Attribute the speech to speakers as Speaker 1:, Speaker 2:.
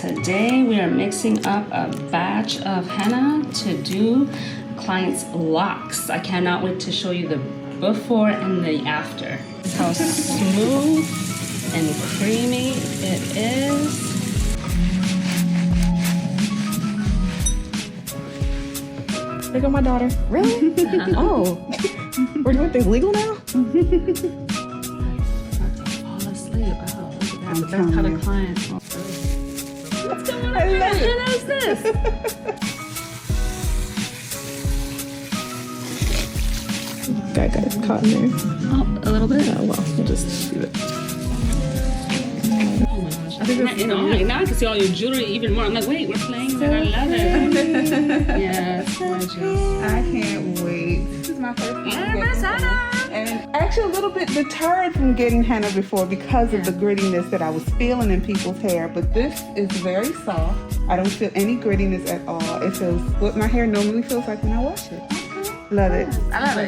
Speaker 1: Today we are mixing up a batch of henna to do clients' locks. I cannot wait to show you the before and the after. This is how smooth and creamy it is.
Speaker 2: There go my daughter. Really? Oh. We're doing things legal now?
Speaker 1: Fall asleep. Oh, look at that. That's how the client. What's going on? What henna is this?
Speaker 2: Got it caught in there.
Speaker 1: Oh, a little bit.
Speaker 2: Oh, well, we'll just leave it.
Speaker 1: Oh my gosh. I think now I can see all your jewelry even more. I'm like, wait, we're playing that. I love it. Yeah, it's gorgeous.
Speaker 3: I can't wait. This is my first time getting
Speaker 1: henna.
Speaker 3: And actually a little bit deterred from getting henna before because of the grittiness that I was feeling in people's hair. But this is very soft. I don't feel any grittiness at all. It feels what my hair normally feels like when I wash it. Love it.
Speaker 1: I love it.